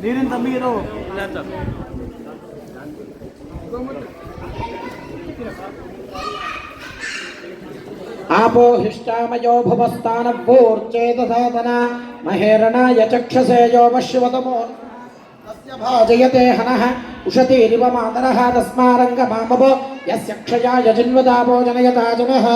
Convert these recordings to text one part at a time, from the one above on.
ನೀರಿನ ತಮ್ಮಿರೋ आपो हिष्टामयो भुवस्तानभूर्चेतसादन महेरणाय चक्षसे यो वश्वतमो तस्य भाजयते हनः उषतीरिव मातरः तस्मारङ्गमामभो यस्य क्षयाय जिन्वदापो जनयता जनः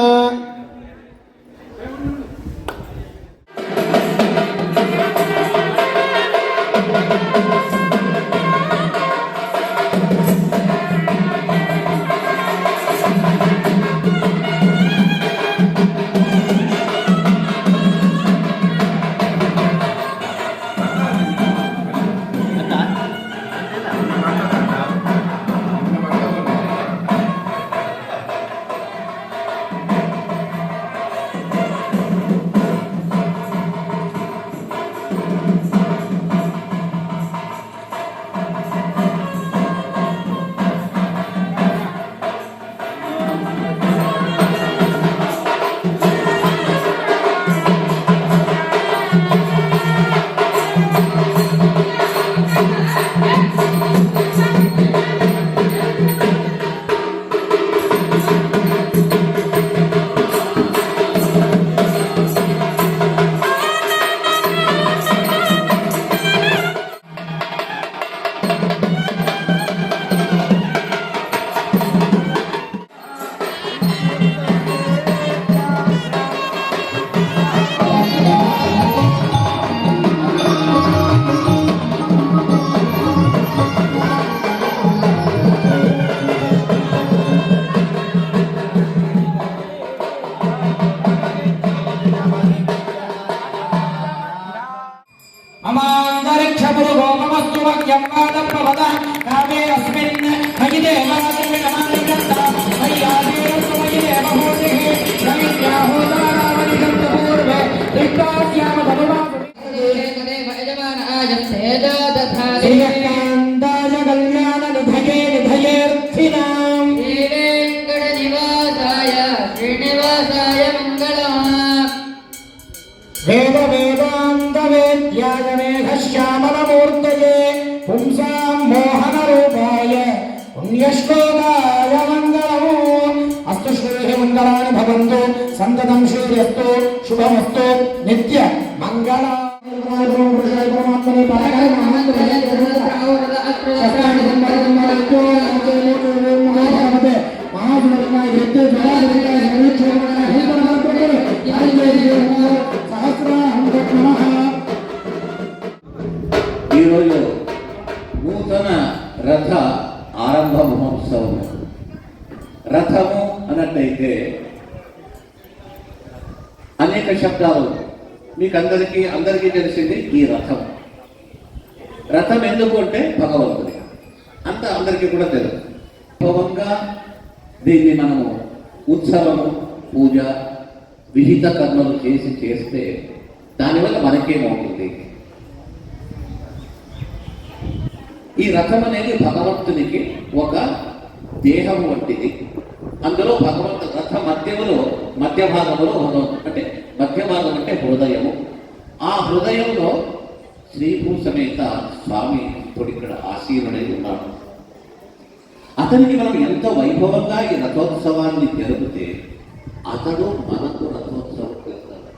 कामे अस्मिन् मयि देवादिर्मिणमानिकन्ता मयि आदिर्मिणमयि देवभूतिः శ్రీనివాసాయ మంగళం. వేద వేదాంత వేద్యాయ మేఘశ్యామలమూర్తయే పుంసాం మోహన రూపాయ పుణ్యశ్లోకాయ మంగళము. అస్తు శ్రీః మంగళాని భవంతు సంతతం శ్రీరస్తు శుభమస్తు నిత్య మంగళం. పరమాత్మని ఈరోజు నూతన రథ ఆరంభ మహోత్సవము. రథము అన్నట్టయితే అనేక శబ్దాలు మీకు అందరికీ తెలిసింది. ఈ రథం రథం ఎందుకు అంటే భగవంతుడి అంత అందరికీ కూడా తెలుసు. భవంగా దీన్ని మనము ఉత్సవము పూజ విహిత కర్మలు చేస్తే దానివల్ల మనకేమవుతుంది? ఈ రథం అనేది భగవంతునికి ఒక దేహం వంటిది. అందులో భగవంతు రథ మధ్య భాగంలో అంటే మధ్య భాగం అంటే హృదయము. ఆ హృదయంలో శ్రీభూ సమేత స్వామి ఇప్పుడు ఇక్కడ ఆసీనుడై ఉన్నాడు. అతనికి మనం ఎంతో వైభవంగా ఈ రథోత్సవాన్ని జరిపితే అతడు మనకు రథోత్సవం చేస్తాడు.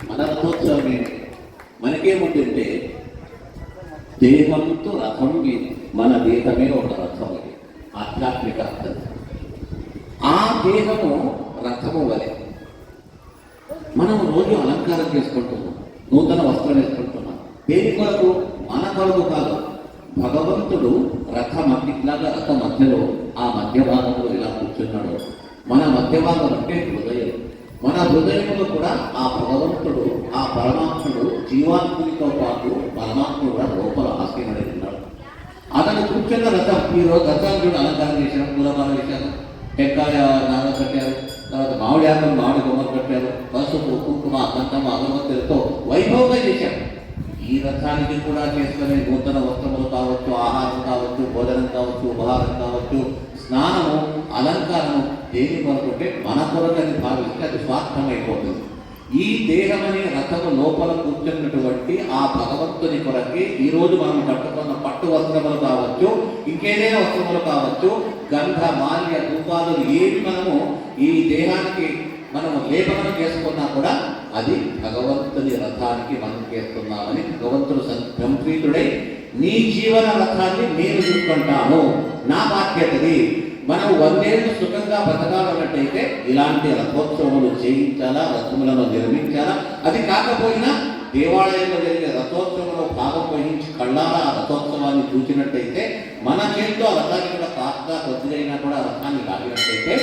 మన రథోత్సవం ఏంటి? మనకేముందంటే దేహంతో రథం ఇది. మన దేహమే ఒక రథం. ఇది ఆధ్యాత్మిక అర్థం. ఆ దేహము రథము వలె మనం రోజు అలంకారం చేసుకుంటున్నాం, నూతన వస్త్రం వేసుకుంటున్నాం. దేని కొరకు? మన కొరకు కాదు. భగవంతుడు రథ మధ్యలో ఆ మధ్య భాగంలో ఇలా కూర్చున్నాడు. మన మధ్య భాగం అంటే హృదయం. మన హృదయంలో కూడా ఆ భగవంతుడు, ఆ పరమాత్ముడు జీవాత్మునితో పాటు పరమాత్ముడు కూడా లోపల ఆసీనుడై ఉన్నాడు. అతను కూర్చున్న రథం ఈరోజు రథాలు కూడా అలంకారం చేశారు, పూలమాల వేశారు, టెక్కాయ నాగ కట్టారు, తర్వాత మామిడి ఆకులు మామిడి బొమ్మలు కట్టారు, పసుపు కుంకుమ గంధం అగరబత్తులతో వైభవంగా చేశారు. ఈ రథానికి కూడా చేసుకునే నూతన వస్త్రములు కావచ్చు, ఆహారం కావచ్చు, భోజనం కావచ్చు, ఉపహారం కావచ్చు, స్నానము, అలంకారము దేని కొరకుంటే మన కొరకని భావిస్తే అది స్వార్థమైపోతుంది. ఈ దేహమనే రథము లోపల కూర్చున్నటువంటి ఆ భగవంతుని కొరకే ఈరోజు మనం కట్టుకున్న పట్టు వస్త్రములు కావచ్చు, ఇంకేదైనా వస్త్రములు కావచ్చు, గంధ మాల్య ధూపాలు ఏవి మనము ఈ దేహానికి మనము లేపనం చేసుకున్నా కూడా అది భగవంతుని రథానికి మనం చేస్తున్నామని భగవంతుడు సంప్రీతుడై నీ జీవన రథాన్ని నేను చూసుకుంటాను, నా బాధ్యతది. మనం 100 ఏళ్ళు సుఖంగా బతకాలన్నట్టయితే ఇలాంటి రథోత్సవములు చేయించాలా, రథములను నిర్మించాలా. అది కాకపోయినా దేవాలయంలో జరిగే రథోత్సవంలో భాగం వహించి కళ్ళారా ఆ రథోత్సవాన్ని చూసినట్టయితే మన చేతితో ఆ రథాన్ని కూడా కాస్త కొద్దిగైనా కూడా రథాన్ని లాగినట్టయితే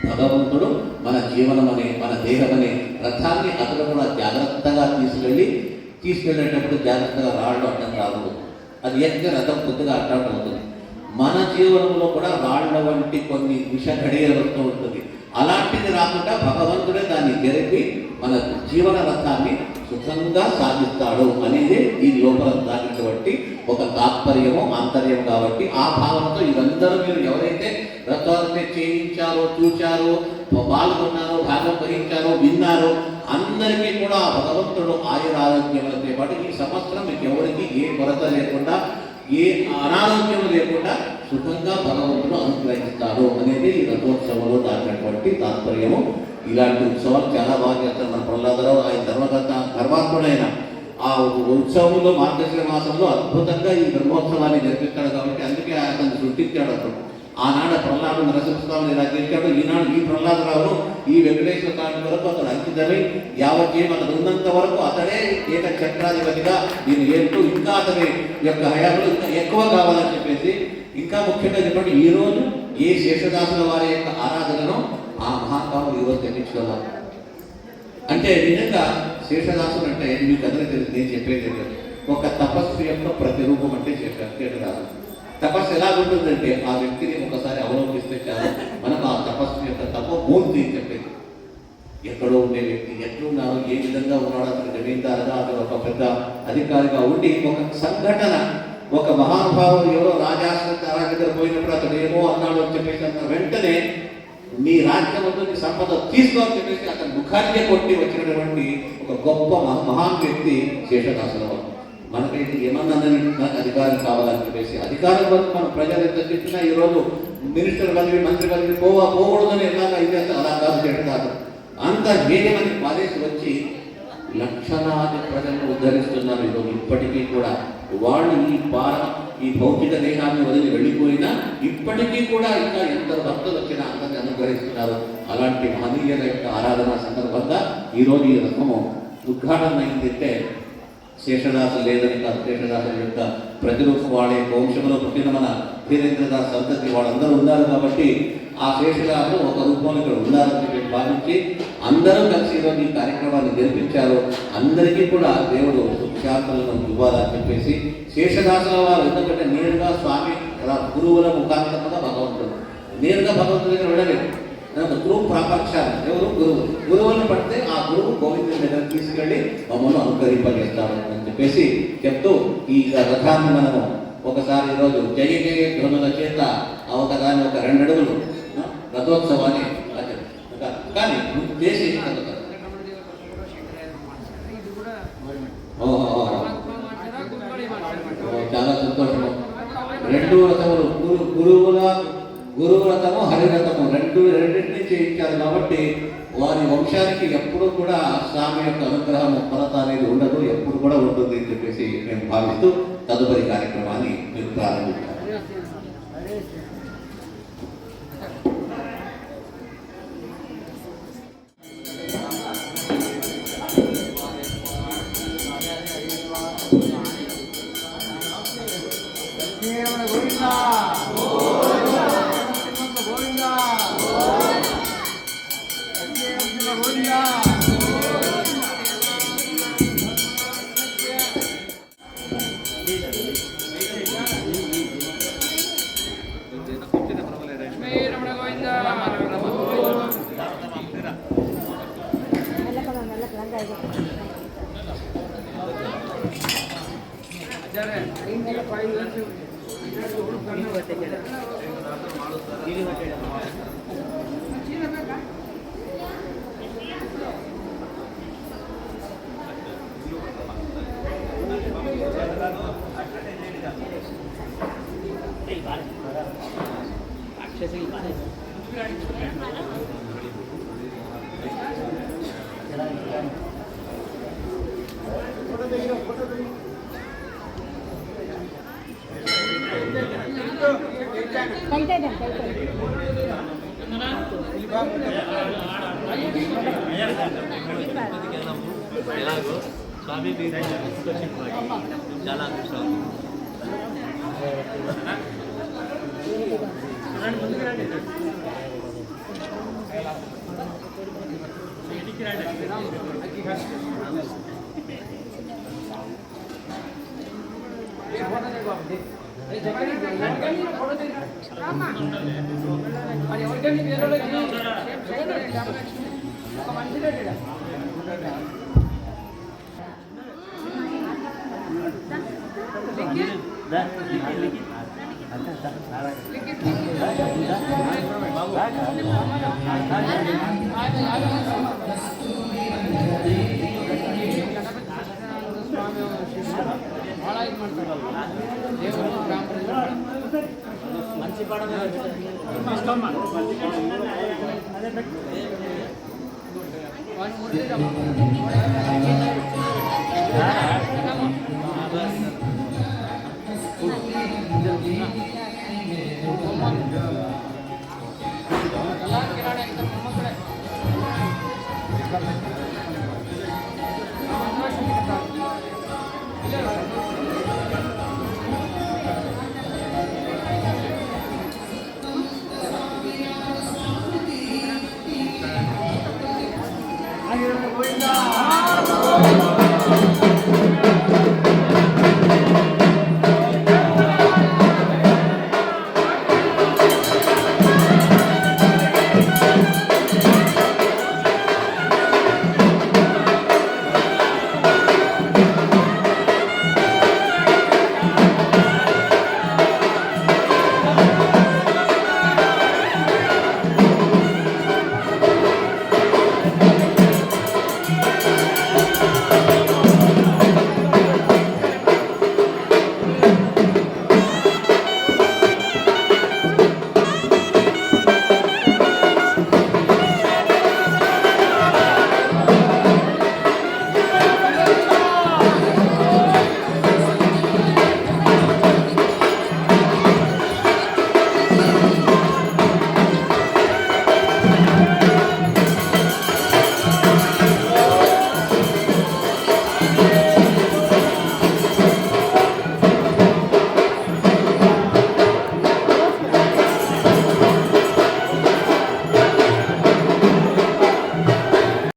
భగవంతుడు మన జీవనం అనే మన దేహం అనే రథాన్ని అతను కూడా జాగ్రత్తగా తీసుకెళ్ళేటప్పుడు జాగ్రత్తగా రాళ్ళు అడ్డం రాకూడదు. అది ఎక్కడ రథం కొద్దిగా అడ్డం అవుతుంది. మన జీవనంలో కూడా రాళ్ల వంటి కొన్ని విషఘడియలు వస్తూ ఉంటుంది. అలాంటిది రాకుండా భగవంతుడే దాన్ని జరిపి మన జీవన రథాన్ని సుఖంగా సాగిస్తాడు అనేది ఈ లోపల దాగినటువంటి ఒక తాత్పర్యము, ఆంతర్యం. కాబట్టి ఆ భావనతో ఇదందరూ మీరు ఎవరైతే రథాన్ని చేయించారో, చూచారో, పాల్గొన్నారో, భాగం వహించారో, విన్నారో అందరికీ కూడా ఆ భగవంతుడు ఆయురారోగ్యములతో పాటు ఈ సంవత్సరం మీకు ఎవరికి ఏ కొరత లేకుండా, ఏ అనారోగ్యం లేకుండా సుఖంగా భగవంతుడు అనుగ్రహిస్తాడు అనేది ఈ రథోత్సవంలో దాటినటువంటి తాత్పర్యము. ఇలాంటి ఉత్సవాలు చాలా బాగా చేస్తారు. మన ప్రహ్లాదరావు ఆయన ధర్మాత్ముడైన ఆ ఉత్సవంలో మార్గశిర మాసంలో అద్భుతంగా ఈ బ్రహ్మోత్సవాన్ని జరిపిస్తాడు. కాబట్టి అందుకే అతను సృష్టించాడు. అతను ఆనాడు ప్రహ్లాదు నరసింహస్వామిని ఇలా చేశాడు. ఈనాడు ఈ ప్రహ్లాదరావును ఈ వెంకటేశ్వర స్వామి వరకు అతడు అంకితమై యావజ్జీవం అతడు ఉన్నంత వరకు అతడే ఏక చక్రాధిపతిగా దీన్ని ఏడుతూ ఇంకా అతని యొక్క హయాములు ఇంకా ఎక్కువ కావాలని చెప్పేసి, ఇంకా ముఖ్యంగా చెప్పండి ఈరోజు ఏ శేషదాసుల వారి యొక్క ఆరాధనను ఆ మహాత్మావులు ఈరోజు తెప్పించుకోవాలి. అంటే నిజంగా శేషదాసులు అంటే మీకు అందరికీ తెలియదు. నేను చెప్పేది ఒక తపస్సు యొక్క ప్రతిరూపం అంటే శేషదాసు. తపస్సు ఎలా ఉంటుందంటే ఆ వ్యక్తిని ఒకసారి అవలంబిస్తే చాలు మనకు ఆ తపస్సు యొక్క తపోమూర్తి అని చెప్పేది. ఎక్కడో ఉండే వ్యక్తి ఎట్లున్నారో, ఏ విధంగా ఉన్నాడో, అతను జమీందారుగా, అతను ఒక పెద్ద అధికారిగా ఉండి ఒక సంఘటన, ఒక మహానుభావుడు ఎవరో రాజాశ్రీ దగ్గర పోయినప్పుడు అతడు ఏమో అన్నాడు అని చెప్పేసి వెంటనే నీ రాజ్యం వద్దు, నీ సంపద తీసుకో అని చెప్పేసి అతని ముఖానికే కొట్టి వచ్చినటువంటి ఒక గొప్ప మహాన్ వ్యక్తి శేషదాసుల వారు. మనకైతే ఏమన్నా అధికారం కావాలని చెప్పేసి అధికారం వరకు మన ప్రజలు ఎంత చెప్పినా ఈరోజు మినిస్టర్ పదవి, మంత్రి పదవి పోకూడదని ఎలాగా అయితే అలా కాదు శేషదాసు. అంత వేగమని పాలేసి వచ్చి లక్షలాది ప్రజలను ఉద్ధరిస్తున్నారు ఈరోజు. ఇప్పటికీ కూడా వాళ్ళు ఈ భౌతిక దేహాన్ని వదిలి వెళ్ళిపోయినా ఇప్పటికీ కూడా ఇంకా ఎందరు భక్తులు వచ్చినా అందరిని అనుగ్రహిస్తున్నారు. అలాంటి మహనీయుల యొక్క ఆరాధన సందర్భంగా ఈరోజు ఈ రథము ఉద్ఘాటన అయిందంటే శేషదాసు లేదని కాదు, శేషదాసుల యొక్క ప్రతిరూపం వాళ్ళ యొక్క వంశంలో పుట్టిన మన ధీరేంద్రదాస్ సంతతి వాళ్ళందరూ ఉన్నారు కాబట్టి ఆ శేషదాసు ఒక రూపంలో ఇక్కడ ఉన్నారని చెప్పి భావించి అందరూ కలిసి ఈరోజు ఈ కార్యక్రమాన్ని జరిపించారు. అందరికీ కూడా దేవుడు సుఖ్యాతులను ఇవ్వాలని చెప్పేసి శేషదాసుల వారు ఎందుకంటే నేరుగా స్వామి గురువుల ముఖాంతరంగా భగవంతుడు నేరుగా భగవంతుడి దగ్గర వెళ్ళలేదు. గురువు ప్రాపక్షాలు ఎవరు గురువులను పడితే ఆ గురువు గోవిందుని దగ్గర తీసుకెళ్ళి మమ్మల్ని అనుకరింపజేస్తాడు అని చెప్పేసి చెప్తూ ఈ రథాన్ని మనము ఒకసారి ఈరోజు జయ జయ ధ్వనుల చేత ఒకదాని ఒక 2 అడుగులు రథోత్సవాన్ని కానీ చేసి చాలా సంతోషం. 2 రథములు గురువు రథము, హరిరథము రెండింటినీ చేయించారు కాబట్టి వారి వంశానికి ఎప్పుడు కూడా స్వామి యొక్క అనుగ్రహం కొరత అనేది ఉండదు, ఎప్పుడు కూడా ఉంటుంది అని చెప్పేసి మేము భావిస్తూ తదుపరి కార్యక్రమాన్ని మీరు ప్రారంభించారు. స్వామి చాలా మంచి పాట Ayo,